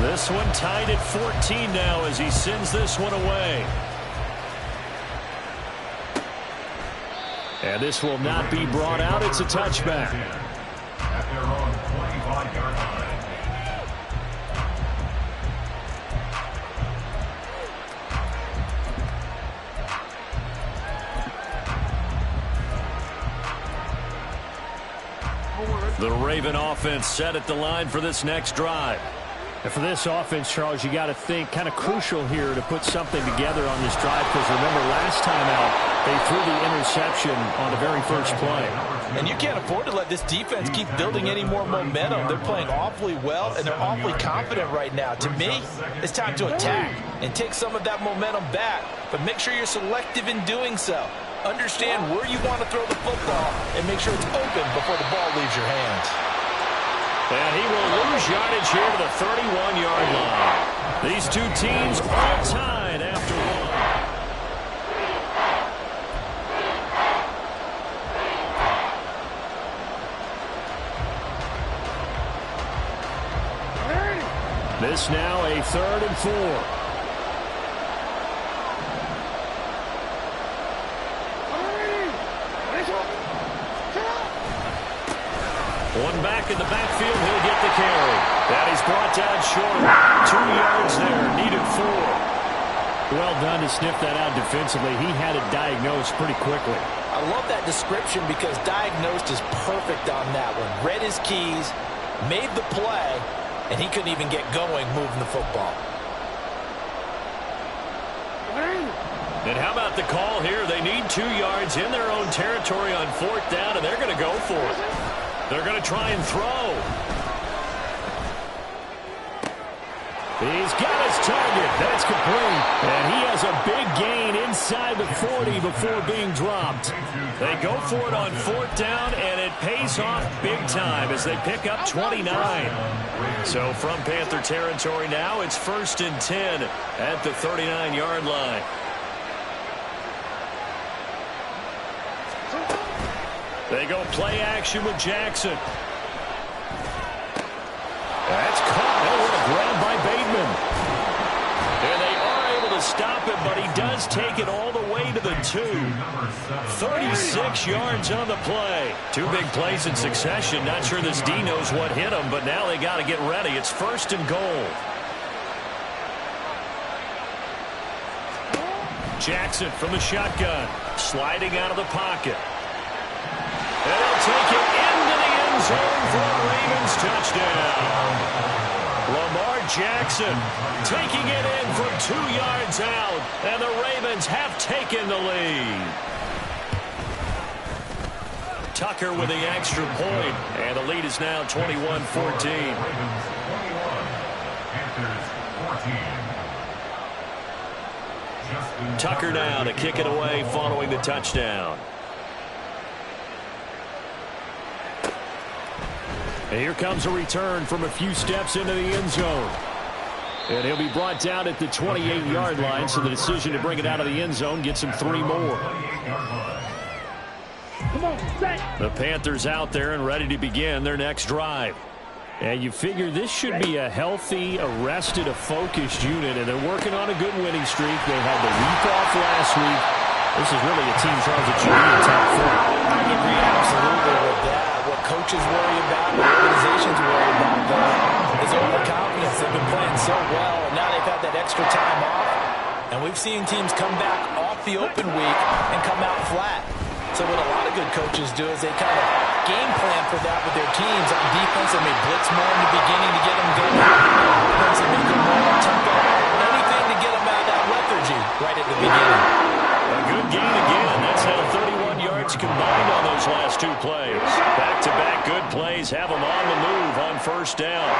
This one tied at 14 now as he sends this one away. And this will not be brought out. It's a touchback. At their own 25-yard line. The Raven offense set at the line for this next drive. And for this offense, Charles, you got to think kind of crucial here to put something together on this drive, because remember last time out they threw the interception on the very first play. And you can't afford to let this defense keep building any more momentum. They're playing awfully well, and they're awfully confident right now. To me, it's time to attack and take some of that momentum back, but make sure you're selective in doing so. Understand where you want to throw the football and make sure it's open before the ball leaves your hands. And he will lose yardage here to the 31-yard line. These two teams all tied after one. This now a 3rd and 4. One back in the backfield, he'll get the carry. That is brought down short. 2 yards there, needed 4. Well done to sniff that out defensively. He had it diagnosed pretty quickly. I love that description because diagnosed is perfect on that one. Read his keys, made the play, and he couldn't even get going moving the football. And how about the call here? They need 2 yards in their own territory on 4th down, and they're going to go for it. They're going to try and throw. He's got his target. That's complete. And he has a big gain inside the 40 before being dropped. They go for it on 4th down, and it pays off big time as they pick up 29. So from Panther territory now, it's 1st and 10 at the 39-yard line. They go play action with Jackson. That's caught. Oh, what a grab by Bateman. And they are able to stop him, but he does take it all the way to the 2. 36 yards on the play. 2 big plays in succession. Not sure this D knows what hit him, but now they got to get ready. It's 1st and goal. Jackson from the shotgun. Sliding out of the pocket. And they'll take it into the end zone for a Ravens touchdown. Lamar Jackson taking it in from 2 yards out, and the Ravens have taken the lead. Tucker with the extra point, and the lead is now 21-14. Tucker now to kick it away following the touchdown. And here comes a return from a few steps into the end zone. And he'll be brought down at the 28-yard line, so the decision to bring it out of the end zone gets him 3 more. The Panthers out there and ready to begin their next drive. And you figure this should be a healthy, arrested, a focused unit, and they're working on a good winning streak. They had the week off last week. This is really a team, Charles, that you need in top 4. I agree absolutely with that. What coaches worry about, what organizations worry about, though, is overconfidence. They've been playing so well, and now they've had that extra time off. And we've seen teams come back off the open week and come out flat. So what a lot of good coaches do is they kind of game plan for that with their teams. On defense, they may blitz more in the beginning to get them going. On offense, they may go more on tempo. Anything to get them out of that lethargy right at the beginning. A good gain again. That's now 31 yards combined on those last 2 plays. Back-to-back good plays have them on the move on 1st down.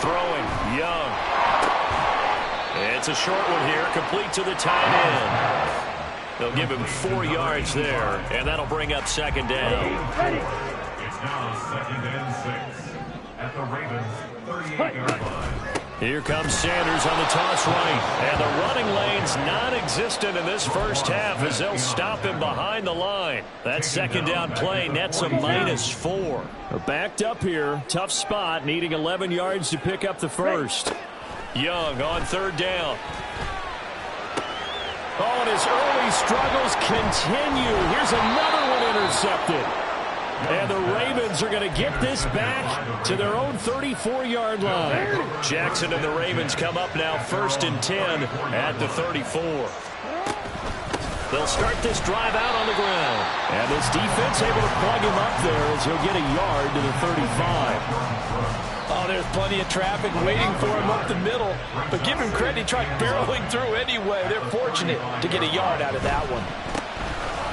Throwing, Young. It's a short one here, complete to the tight end. They'll give him 4 yards there, and that'll bring up 2nd down. It's now 2nd and 6 at the Ravens' 38-yard line. Here comes Sanders on the toss right. And the running lane's non-existent in this first half as they'll stop him behind the line. That second down play nets a -4. They're backed up here. Tough spot, needing 11 yards to pick up the first. Young on third down. Oh, and his early struggles continue. Here's another one intercepted. And the Ravens are going to get this back to their own 34-yard line. Jackson and the Ravens come up now 1st and 10 at the 34. They'll start this drive out on the ground. And this defense able to plug him up there as he'll get a yard to the 35. Oh, there's plenty of traffic waiting for him up the middle. But give him credit, he tried barreling through anyway. They're fortunate to get a yard out of that one.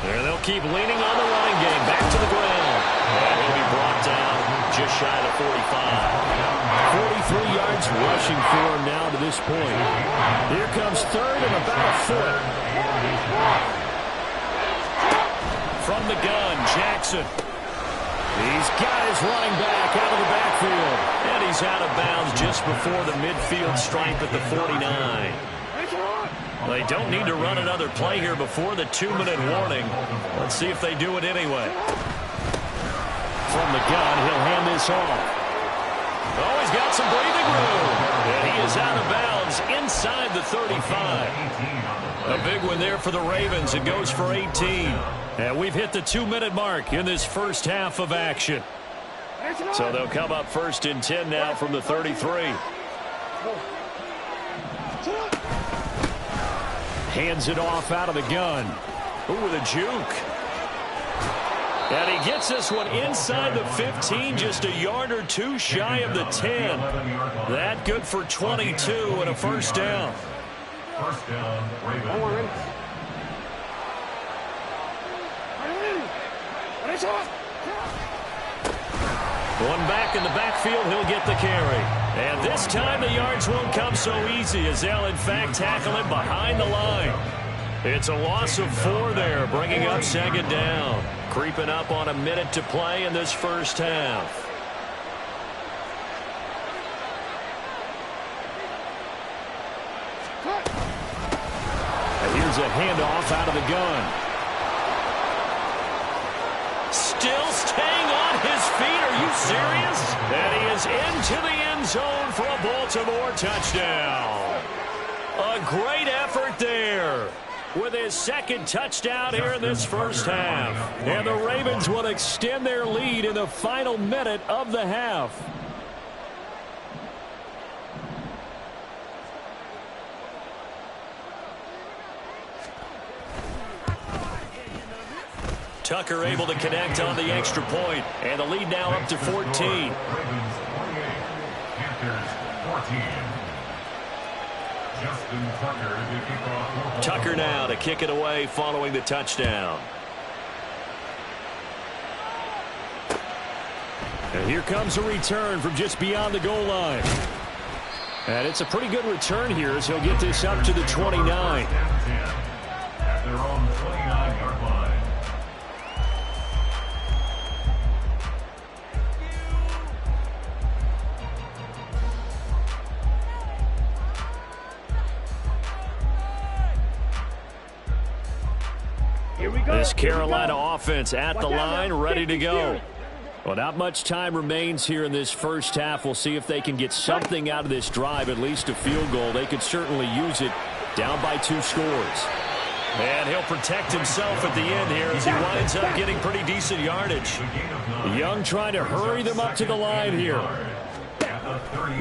There they'll keep leaning on the running game. Back to the ground. And he'll be brought down just shy of 45. 43 yards rushing for him now to this point. Here comes third and about a foot. From the gun, Jackson. He's got his running back out of the backfield. And he's out of bounds just before the midfield stripe at the 49. They don't need to run another play here before the 2-minute warning. Let's see if they do it anyway. From the gun, he'll hand this off. Oh, he's got some breathing room. And he is out of bounds inside the 35. A big one there for the Ravens. It goes for 18. And we've hit the 2-minute mark in this first half of action. So they'll come up 1st and 10 now from the 33. Hands it off out of the gun. Ooh, with a juke. And he gets this one inside the 15, just a yard or two shy of the 10. That good for 22 and a first down. First down, Ravens. One back in the backfield, he'll get the carry. And this time the yards won't come so easy as they'll in fact tackle him behind the line. It's a loss of 4 there, bringing up second down. Creeping up on a minute to play in this first half. And here's a handoff out of the gun. Still staying on his feet. Are you serious? And he is into the end zone for a Baltimore touchdown. A great effort there with his second touchdown here in this first half. And the Ravens will extend their lead in the final minute of the half. Tucker able to connect on the extra point, and the lead now up to 14. Ravens 48, Panthers 14. Justin Tucker to kick off. Tucker now to kick it away following the touchdown. And here comes a return from just beyond the goal line. And it's a pretty good return here as he'll get this up to the 29. At their own 29-yard line. This Carolina offense at the line, ready to go. Well, not much time remains here in this first half. We'll see if they can get something out of this drive, at least a field goal. They could certainly use it down by 2 scores. And he'll protect himself at the end here as he winds up getting pretty decent yardage. Young trying to hurry them up to the line here.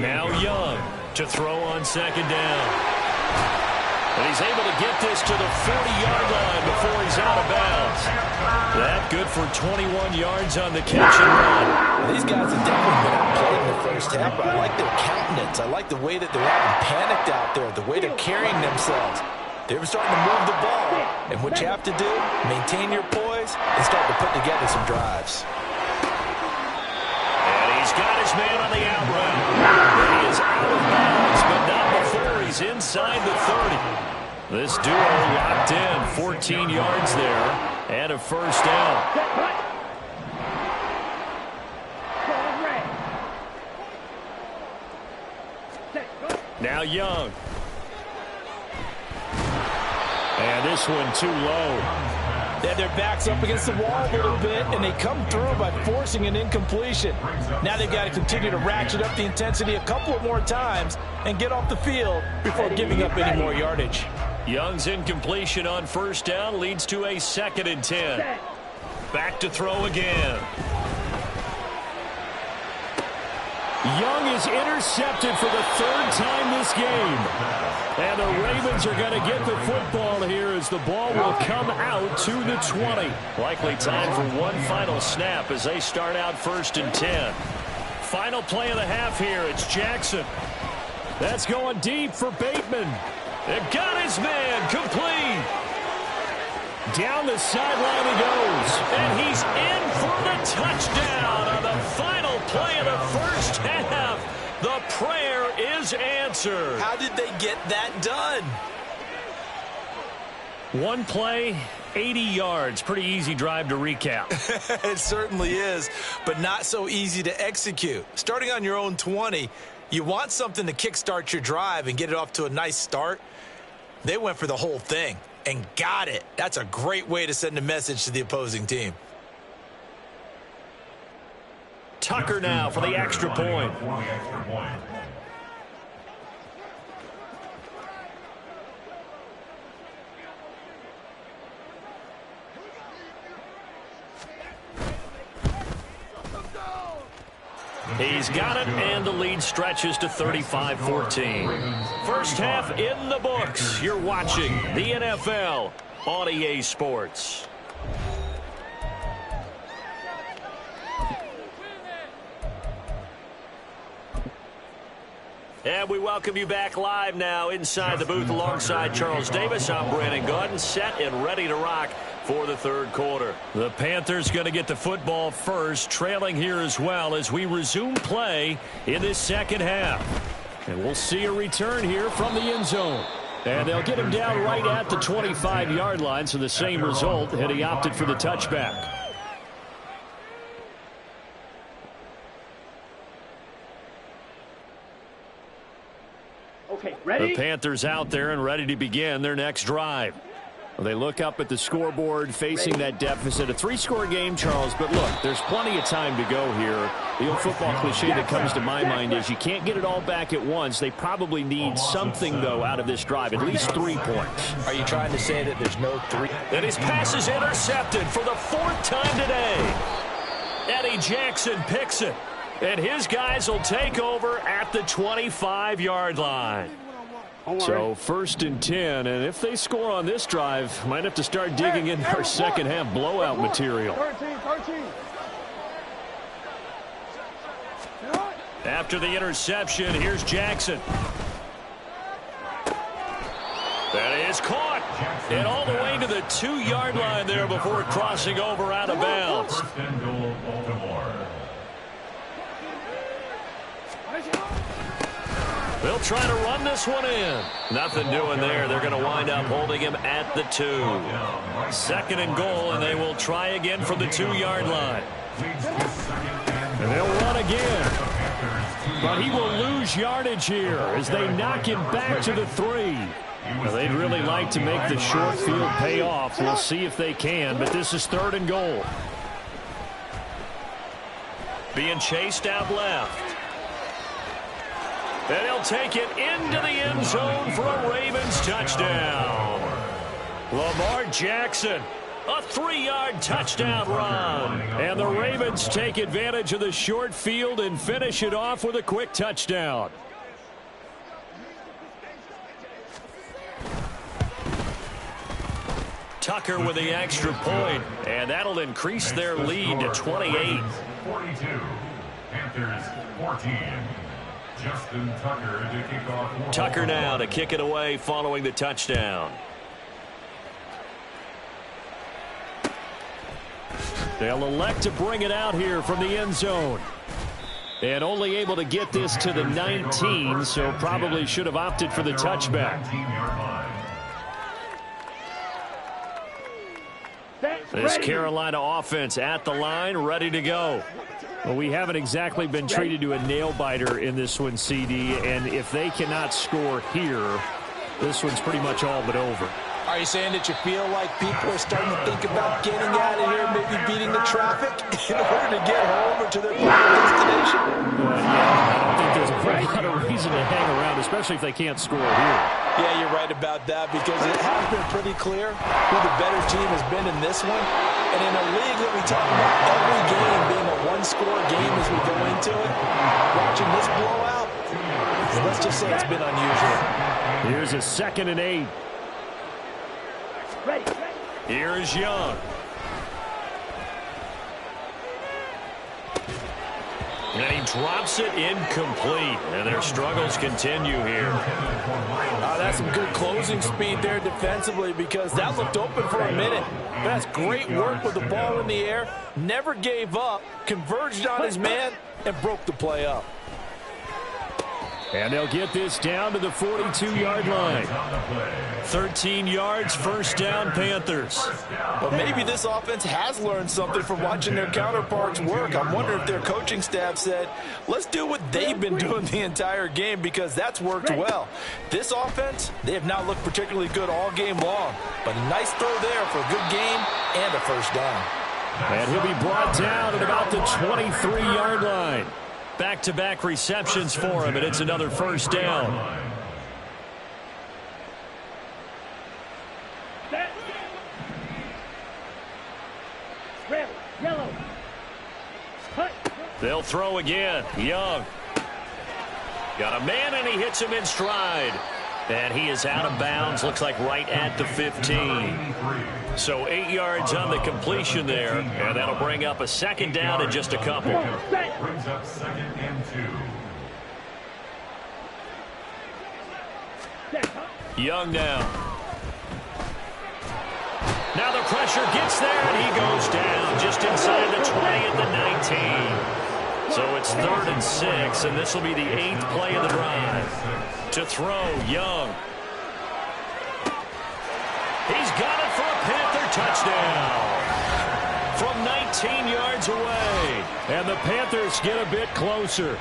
Now Young to throw on second down. And he's able to get this to the 40-yard line before he's out of bounds. That good for 21 yards on the catch and run. These guys have definitely been outplayed in the first half, but I like their countenance. I like the way that they're having panicked out there, the way they're carrying themselves. They're starting to move the ball. And what you have to do, maintain your poise and start to put together some drives. And he's got his man on the out route. He is out of bounds, but not before he's inside the 30. This duo locked in, 14 yards there, and a first down. Now Young. And this one too low. They had their backs up against the wall a little bit, and they come through by forcing an incompletion. Now they've got to continue to ratchet up the intensity a couple of more times and get off the field before giving up any more yardage. Young's incompletion on first down leads to a 2nd and 10. Back to throw again. Young is intercepted for the 3rd time this game. And the Ravens are going to get the football here as the ball will come out to the 20. Likely time for one final snap as they start out 1st and 10. Final play of the half here. It's Jackson. That's going deep for Bateman. It got his man complete. Down the sideline he goes. And he's in for the touchdown on the final play of the first half. The prayer is answered. How did they get that done? One play, 80 yards. Pretty easy drive to recap. It certainly is, but not so easy to execute. Starting on your own 20, you want something to kickstart your drive and get it off to a nice start. They went for the whole thing and got it. That's a great way to send a message to the opposing team. Tucker now for the extra point. He's got it, and the lead stretches to 35-14. First half in the books. You're watching the NFL on EA Sports. And we welcome you back live now inside the booth alongside Charles Davis. I'm Brandon Gaudin, set and ready to rock for the 3rd quarter. The Panthers going to get the football first, trailing here as well as we resume play in this 2nd half. And we'll see a return here from the end zone. And they'll get him down right at the 25-yard line, so the same result, and he opted for the touchback. Okay, ready? The Panthers out there and ready to begin their next drive. Well, they look up at the scoreboard facing that deficit. A 3-score game, Charles, but look, there's plenty of time to go here. The old football cliche that comes to my mind is you can't get it all back at once. They probably need something, though, out of this drive, at least 3 points. Are you trying to say that there's no 3? And his pass is intercepted for the 4th time today. Eddie Jackson picks it. And his guys will take over at the 25-yard line. So 1st and 10, and if they score on this drive, might have to start digging in our 2nd half blowout material. 13. After the interception, here's Jackson. That is caught. And all the way to the 2-yard line there before crossing over out of bounds. 1st and goal, Baltimore. They'll try to run this one in. Nothing doing there. They're going to wind up holding him at the 2. 2nd and goal, and they will try again from the 2-yard line. And they'll run again. But he will lose yardage here as they knock him back to the 3. Now, they'd really like to make the short field pay off. We'll see if they can, but this is 3rd and goal. Being chased out left. And he'll take it into the end zone for a Ravens touchdown. Lamar Jackson, a 3-yard touchdown run. And the Ravens take advantage of the short field and finish it off with a quick touchdown. Tucker with the extra point, and that'll increase their lead to 28. 42. Panthers 14. Justin Tucker to kick off. Tucker now to kick it away following the touchdown. They'll elect to bring it out here from the end zone. And only able to get this to the 19, so probably should have opted for the touchback. This Carolina offense at the line, ready to go. Well, we haven't exactly been treated to a nail-biter in this one, CD, and if they cannot score here, this one's pretty much all but over. Are you saying that you feel like people are starting to think about getting out of here, maybe beating the traffic in order to get home or to their final destination? Yeah, I don't think there's a whole lot of reason to hang around, especially if they can't score here. Yeah, you're right about that because it has been pretty clear who the better team has been in this one. And in a league that we talk about every game being a one-score game as we go into it, watching this blowout, let's just say it's been unusual. Here's a 2nd and 8. Here's Young. And he drops it incomplete. And their struggles continue here. That's some good closing speed there defensively because that looked open for a minute. That's great work with the ball in the air. Never gave up, converged on his man, and broke the play up. And they'll get this down to the 42-yard line. 13 yards, first down, Panthers. But maybe this offense has learned something from watching their counterparts work. I'm wondering if their coaching staff said, let's do what they've been doing the entire game because that's worked well. This offense, they have not looked particularly good all game long. But a nice throw there for a good game and a first down. And he'll be brought down at about the 23-yard line. Back-to-back receptions for him, and it's another first down. Red, yellow. Cut. They'll throw again. Young. Got a man, and he hits him in stride. And he is out of bounds, looks like right at the 15. So 8 yards on the completion there, and that'll bring up a second down in just a couple. Brings up 2nd and 2. Young now. Now the pressure gets there, and he goes down just inside the 20 at the 19. So it's 3rd and 6, and this will be the 8th play of the drive. To throw, Young. He's got it for a Panther touchdown. From 19 yards away. And the Panthers get a bit closer.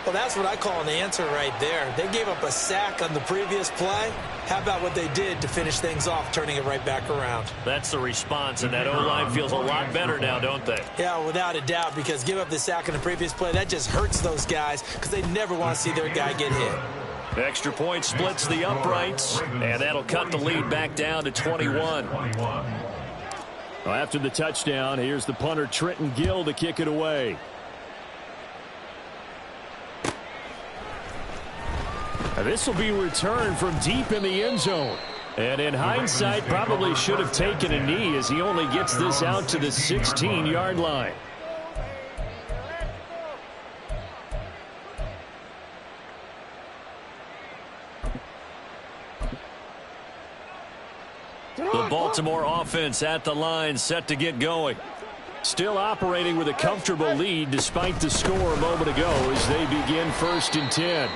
Well, that's what I call an answer right there. They gave up a sack on the previous play. How about what they did to finish things off, turning it right back around? That's the response, and that O-line feels a lot better now, don't they? Yeah, without a doubt, because give up the sack on the previous play, that just hurts those guys because they never want to see their guy get hit. Extra point splits the uprights, and that'll cut the lead back down to 21. Well, after the touchdown, here's the punter Trenton Gill to kick it away. This will be returned from deep in the end zone. And in hindsight, probably should have taken a knee as he only gets this out to the 16-yard line. The Baltimore offense at the line, set to get going. Still operating with a comfortable lead despite the score a moment ago as they begin 1st and 10.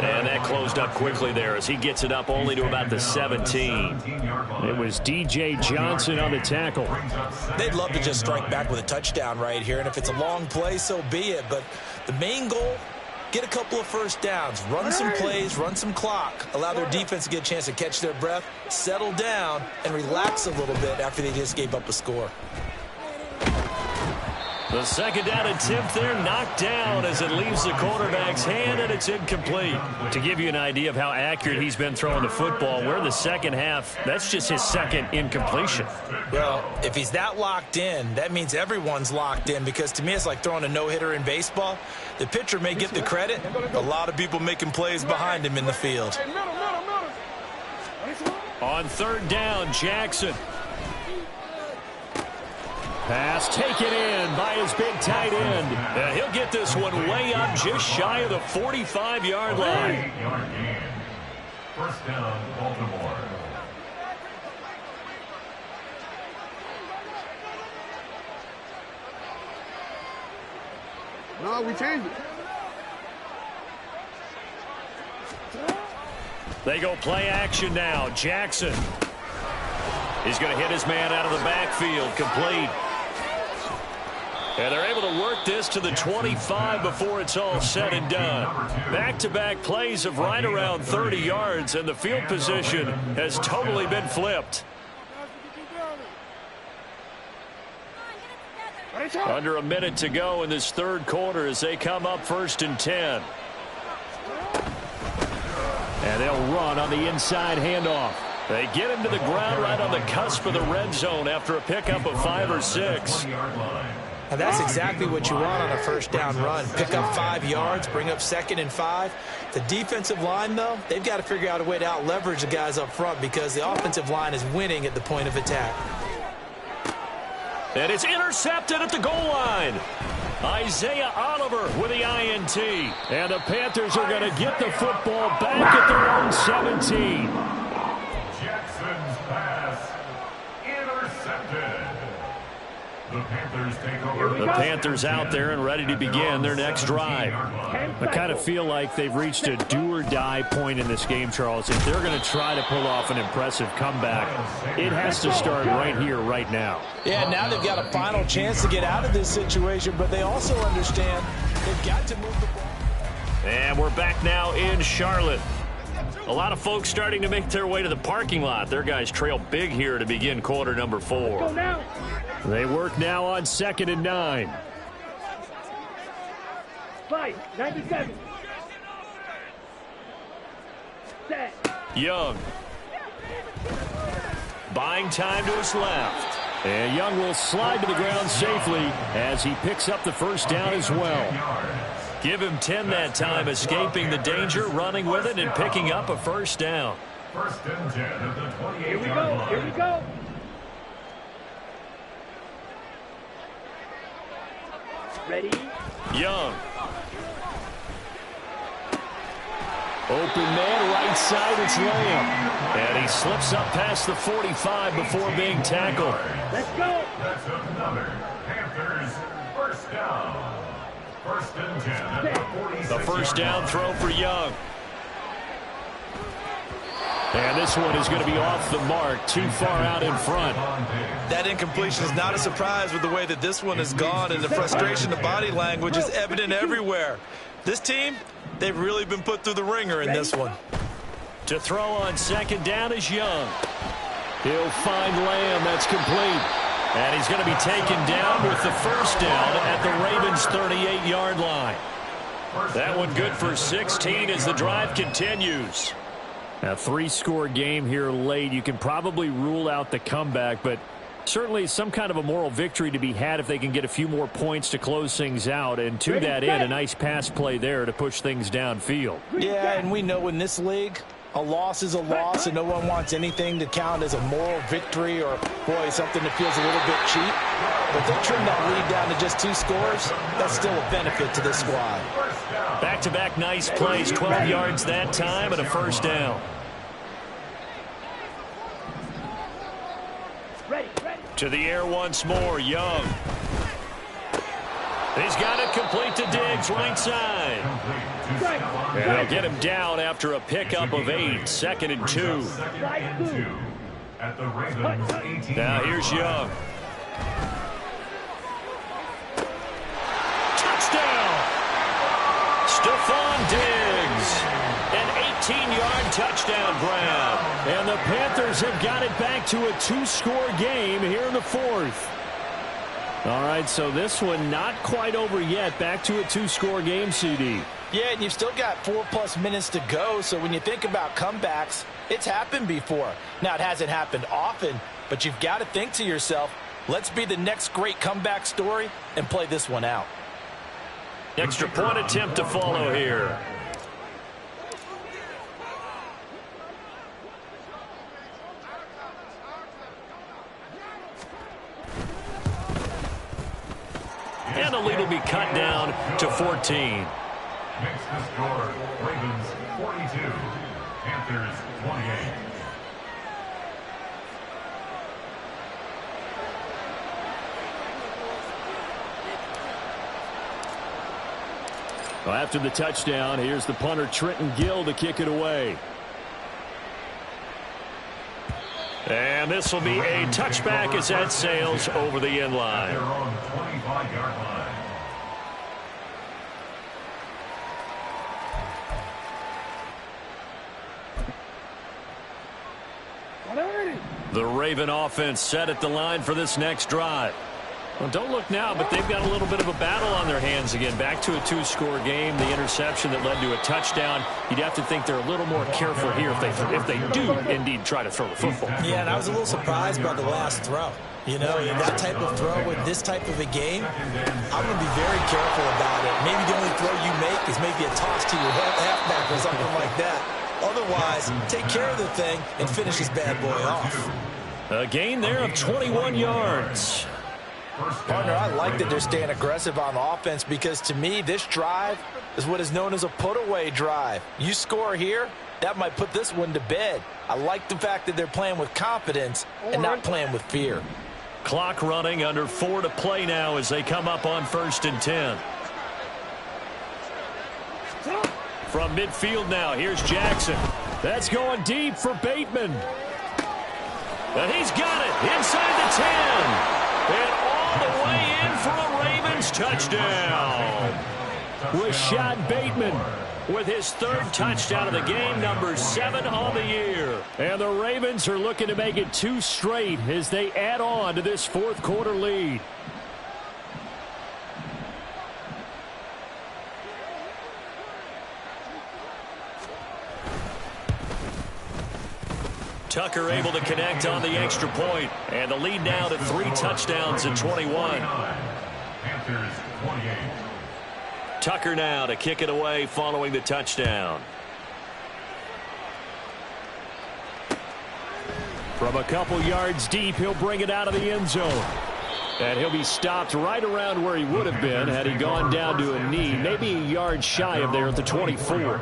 And that closed up quickly there as he gets it up only to about the 17. It was DJ Johnson on the tackle. They'd love to just strike back with a touchdown right here, and if it's a long play, so be it. But the main goal, get a couple of first downs, run some plays, run some clock, allow their defense to get a chance to catch their breath, settle down, and relax a little bit after they just gave up a score. The second down attempt there knocked down as it leaves the quarterback's hand, and it's incomplete. To give you an idea of how accurate he's been throwing the football, we're in the second half. That's just his second incompletion. Well, if he's that locked in, that means everyone's locked in because to me it's like throwing a no-hitter in baseball. The pitcher may get the credit, a lot of people making plays behind him in the field. On 3rd down, Jackson. Pass taken in by his big tight end. And he'll get this one way up just shy of the 45-yard line. 8-yard gain. First down, Baltimore. No, we changed it. They go play action now. Jackson. He's going to hit his man out of the backfield, complete. And they're able to work this to the 25 before it's all said and done. Back-to-back plays of right around 30 yards, and the field position has totally been flipped. Under a minute to go in this third quarter as they come up 1st and 10. And they'll run on the inside handoff. They get him to the ground right on the cusp of the red zone after a pickup of 5 or 6. And that's exactly what you want on a first down run. Pick up 5 yards, bring up 2nd and 5. The defensive line, though, they've got to figure out a way to out-leverage the guys up front because the offensive line is winning at the point of attack. And it's intercepted at the goal line. Isaiah Oliver with the INT. And the Panthers are going to get the football back at their own 17. Jackson's pass intercepted. The Panthers take over. The Panthers out there and ready to begin their next drive. I kind of feel like they've reached a do-or-die point in this game, Charles. If they're going to try to pull off an impressive comeback, it has to start right here, right now. Yeah, now they've got a final chance to get out of this situation, but they also understand they've got to move the ball. And we're back now in Charlotte. A lot of folks starting to make their way to the parking lot. Their guys trail big here to begin quarter number 4. They work now on 2nd and 9. 5-97. Set. Young. Buying time to his left. And Young will slide to the ground safely as he picks up the first down as well. Give him 10 that time, escaping the danger, running with it, and picking up a first down. 1st and 10 at the 28-yard Here we go. line. Here we go. Ready? Young. Open man, right side, it's Lamb. And he slips up past the 45 before being tackled. Let's go. That's another Panthers first down. 1st and 10 at the 46-yard The first down line. throw for Young. And this one is going to be off the mark, too far out in front. That incompletion is not a surprise with the way that this one has gone, and the frustration, the body language is evident everywhere. This team, they've really been put through the ringer in this one. To throw on 2nd down is Young. He'll find Lamb. That's complete. And he's going to be taken down with the first down at the Ravens' 38-yard line. That one good for 16 as the drive continues. A 3-score game here late. You can probably rule out the comeback, but certainly some kind of a moral victory to be had if they can get a few more points to close things out. And to that end, a nice pass play there to push things downfield. Yeah, and we know in this league, a loss is a loss, and no one wants anything to count as a moral victory or, boy, something that feels a little bit cheap. But they trim that lead down to just 2 scores. That's still a benefit to this squad. Back-to-back nice plays, 12 yards that time and a first down. Ready. Ready. To the air once more, Young. He's got it complete to Diggs, right side. And they'll get him down after a pickup of 8, 2nd and 2. At the Ravens 18. Now here's Young. Touchdown! Stephon Diggs. An 18-yard touchdown grab. And the Panthers have got it back to a 2-score game here in the 4th. All right, so this one not quite over yet. Back to a 2-score game, CD. Yeah, and you've still got 4+ minutes to go, so when you think about comebacks, it's happened before. Now, it hasn't happened often, but you've got to think to yourself, let's be the next great comeback story and play this one out. Extra point attempt to follow here. And the lead will be cut down to 14. Makes the score Ravens 42, Panthers 28. Well, after the touchdown, here's the punter Trenton Gill to kick it away. And this will be a touchback as that sails over the end line. They're on 25-yard line. The Raven offense set at the line for this next drive. Well, don't look now, but they've got a little bit of a battle on their hands again. Back to a two-score game. The interception that led to a touchdown. You'd have to think they're a little more careful here if they do indeed try to throw the football. Yeah, and I was a little surprised by the last throw. You know, that type of throw with this type of a game, I'm going to be very careful about it. Maybe the only throw you make is maybe a toss to your halfback or something like that. Otherwise, take care of the thing and finish this bad boy off. A gain there of 21 yards. Partner, I like that they're staying aggressive on offense because to me, this drive is what is known as a put-away drive. You score here, that might put this one to bed. I like the fact that they're playing with confidence and not playing with fear. Clock running, under 4 to play now as they come up on 1st and 10. From midfield now, here's Jackson. That's going deep for Bateman. And he's got it inside the 10. And all the way in for a Ravens touchdown. Rashad Bateman with his 3rd touchdown of the game, number 7 on the year. And the Ravens are looking to make it 2 straight as they add on to this 4th quarter lead. Tucker able to connect on the extra point, and the lead now to 3 touchdowns at 21. Panthers 28. Tucker now to kick it away following the touchdown. From a couple yards deep, he'll bring it out of the end zone. And he'll be stopped right around where he would have been had he gone down to a knee, maybe a yard shy of there at the 24.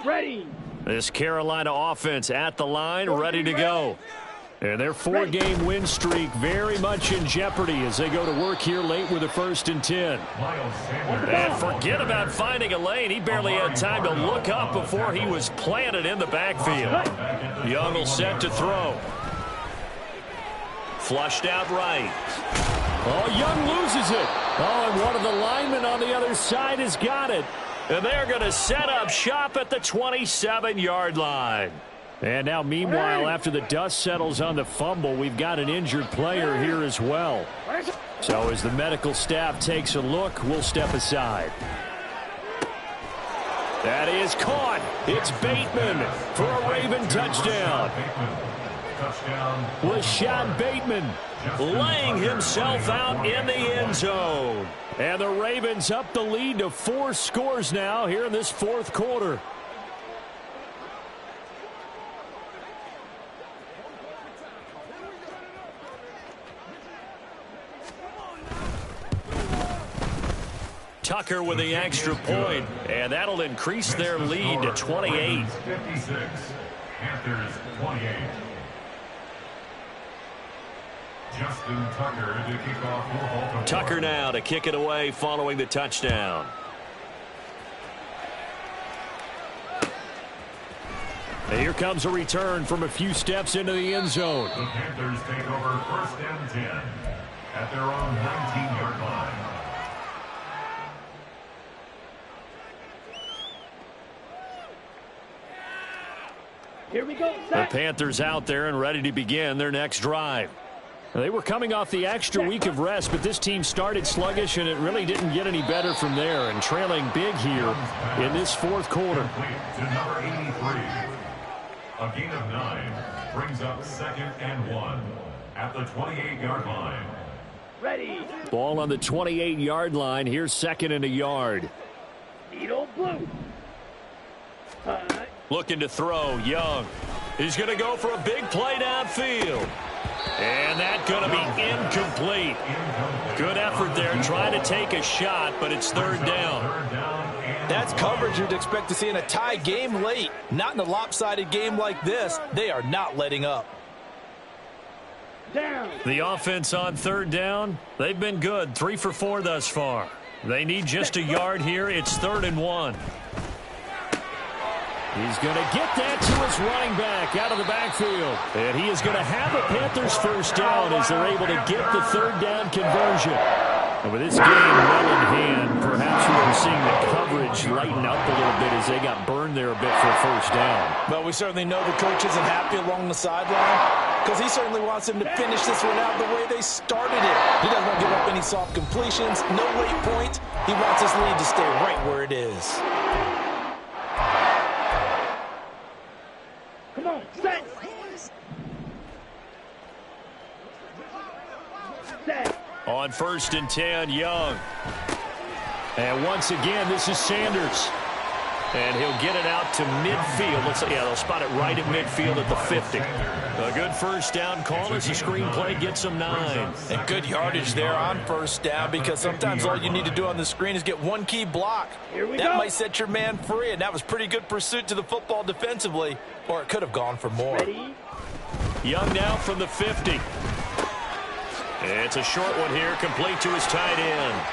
Ready. This Carolina offense at the line, ready to go. And their 4-game win streak very much in jeopardy as they go to work here late with a 1st and 10. And forget about finding a lane. He barely had time to look up before he was planted in the backfield. Young will set to throw. Flushed out right. Oh, Young loses it. Oh, and one of the linemen on the other side has got it. And they're going to set up shop at the 27-yard line. And now, meanwhile, after the dust settles on the fumble, we've got an injured player here as well. So as the medical staff takes a look, we'll step aside. That is caught. It's Bateman for a Raven touchdown. Rashad Bateman laying himself out in the end zone. And the Ravens up the lead to 4 scores now here in this 4th quarter. Tucker with the extra point, and that'll increase their lead to 28. 56. Panthers 28. Justin Tucker to kick off for Baltimore. Tucker now to kick it away following the touchdown. And here comes a return from a few steps into the end zone. The Panthers take over 1st and 10 at their own 19-yard line. Here we go. The Panthers out there and ready to begin their next drive. They were coming off the extra week of rest, but this team started sluggish, and it really didn't get any better from there, and trailing big here in this 4th quarter. To number 83. A gain of 9 brings up 2nd and 1 at the 28-yard line. Ready. Ball on the 28-yard line. Here's 2nd and a yard. Needle blue. Looking to throw, Young. He's going to go for a big play downfield. And that's going to be incomplete. Good effort there trying to take a shot, but it's 3rd down. 3rd down and That's coverage you'd expect to see in a tie game late. Not in a lopsided game like this. They are not letting up. Down. The offense on third down, they've been good. 3 for 4 thus far. They need just a yard here. It's 3rd and 1. He's going to get that to his running back out of the backfield. And he is going to have a Panthers first down as they're able to get the 3rd down conversion. And with this game well in hand, perhaps we are seeing the coverage lighten up a little bit as they got burned there a bit for a first down. But we certainly know the coach isn't happy along the sideline because he certainly wants them to finish this one out the way they started it. He doesn't want to give up any soft completions, no late points. He wants his lead to stay right where it is. Come on, set. Set. On 1st and 10, Young. And once again, this is Sanders. And he'll get it out to midfield. They'll spot it right at midfield at the 50. A good first down call as the screenplay gets them 9. And good yardage there on first down because sometimes all you need to do on the screen is get one key block. Here we that go. might set your man free, and that was pretty good pursuit to the football defensively, or it could have gone for more. Ready. Young now from the 50. It's a short one here, complete to his tight end.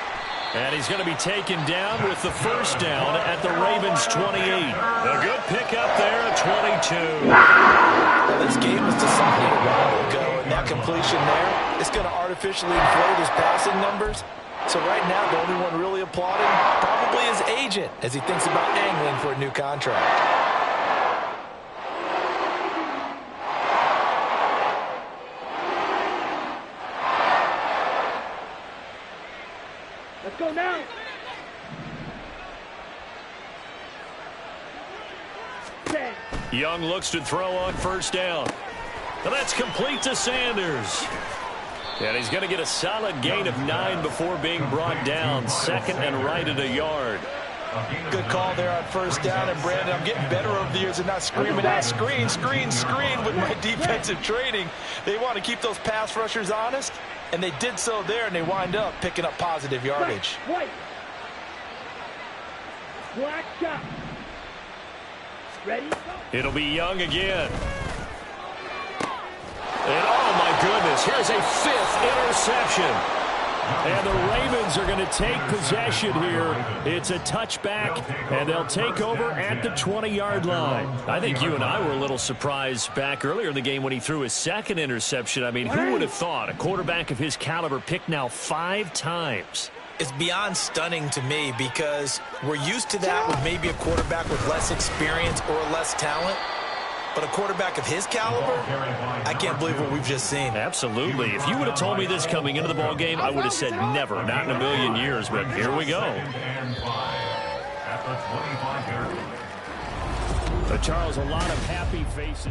And he's going to be taken down with the first down at the Ravens' 28. A good pickup there at 22. Well, this game was decided a while ago, and that completion there is going to artificially inflate his passing numbers. So right now, the only one really applauding probably his agent as he thinks about angling for a new contract. Let's go now. Set. Young looks to throw on first down. And that's complete to Sanders. And he's going to get a solid gain of 9 before being brought down. 2nd and right at a yard. Good call there on first down. And, Brandon, I'm getting better over the years and not screaming out screen, screen, screen with my defensive training. They want to keep those pass rushers honest, and they did so there, and they wind up picking up positive yardage. White. Black shot. Ready. It'll be Young again. And oh my goodness, here's a 5th interception. And the Ravens are going to take possession here. It's a touchback, and they'll take over at the 20-yard line. I think you and I were a little surprised back earlier in the game when he threw his 2nd interception. I mean, who would have thought a quarterback of his caliber picked now 5 times? It's beyond stunning to me because we're used to that with maybe a quarterback with less experience or less talent. But a quarterback of his caliber, I can't believe what we've just seen. Absolutely. If you would have told me this coming into the ball game, I would have said never, not in a million years. But here we go. Charles, a lot of happy faces.